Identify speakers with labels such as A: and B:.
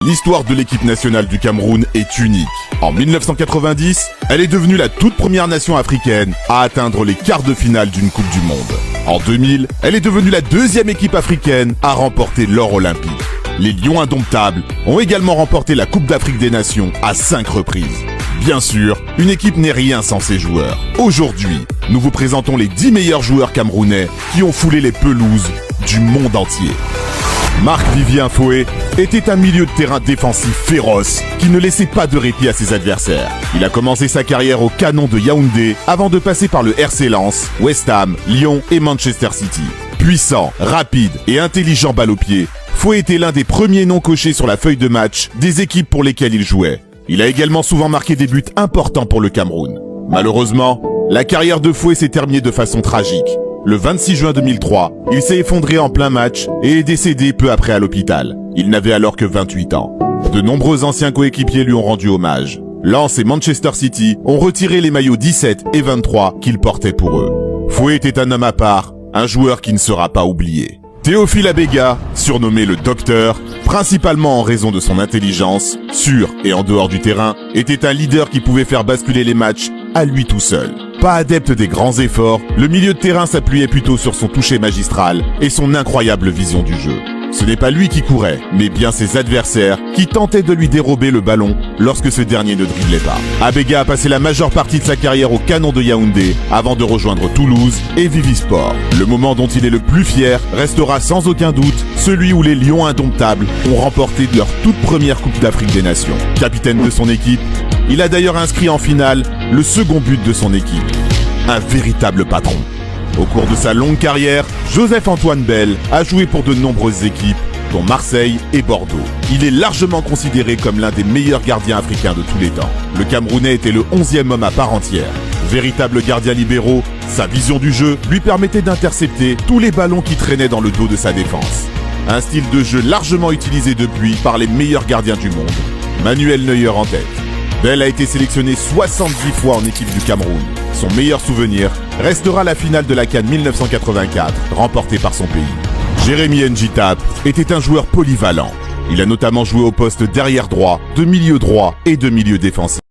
A: L'histoire de l'équipe nationale du Cameroun est unique. En 1990, elle est devenue la toute première nation africaine à atteindre les quarts de finale d'une Coupe du Monde. En 2000, elle est devenue la deuxième équipe africaine à remporter l'or olympique. Les Lions indomptables ont également remporté la Coupe d'Afrique des Nations à 5 reprises. Bien sûr, une équipe n'est rien sans ses joueurs. Aujourd'hui, nous vous présentons les 10 meilleurs joueurs camerounais qui ont foulé les pelouses du monde entier. Marc-Vivien Foé était un milieu de terrain défensif féroce qui ne laissait pas de répit à ses adversaires. Il a commencé sa carrière au Canon de Yaoundé avant de passer par le RC Lens, West Ham, Lyon et Manchester City. Puissant, rapide et intelligent balle au pied, Foé était l'un des premiers noms cochés sur la feuille de match des équipes pour lesquelles il jouait. Il a également souvent marqué des buts importants pour le Cameroun. Malheureusement, la carrière de Foé s'est terminée de façon tragique. Le 26 juin 2003, il s'est effondré en plein match et est décédé peu après à l'hôpital. Il n'avait alors que 28 ans. De nombreux anciens coéquipiers lui ont rendu hommage. Lens et Manchester City ont retiré les maillots 17 et 23 qu'ils portaient pour eux. Foé était un homme à part, un joueur qui ne sera pas oublié. Théophile Abega, surnommé le Docteur, principalement en raison de son intelligence, sur et en dehors du terrain, était un leader qui pouvait faire basculer les matchs à lui tout seul. Pas adepte des grands efforts, le milieu de terrain s'appuyait plutôt sur son toucher magistral et son incroyable vision du jeu. Ce n'est pas lui qui courait, mais bien ses adversaires qui tentaient de lui dérober le ballon lorsque ce dernier ne driblait pas. Abega a passé la majeure partie de sa carrière au Canon de Yaoundé avant de rejoindre Toulouse et Vivisport. Le moment dont il est le plus fier restera sans aucun doute celui où les Lions indomptables ont remporté leur toute première Coupe d'Afrique des Nations. Capitaine de son équipe, il a d'ailleurs inscrit en finale le second but de son équipe. Un véritable patron. Au cours de sa longue carrière, Joseph-Antoine Bell a joué pour de nombreuses équipes, dont Marseille et Bordeaux. Il est largement considéré comme l'un des meilleurs gardiens africains de tous les temps. Le Camerounais était le 11e homme à part entière. Véritable gardien libéraux, sa vision du jeu lui permettait d'intercepter tous les ballons qui traînaient dans le dos de sa défense. Un style de jeu largement utilisé depuis par les meilleurs gardiens du monde. Manuel Neuer en tête. Bell a été sélectionné 70 fois en équipe du Cameroun. Son meilleur souvenir restera la finale de la CAN 1984, remportée par son pays. Jérémy Njitap était un joueur polyvalent. Il a notamment joué au poste d'arrière droit, de milieu droit et de milieu défensif.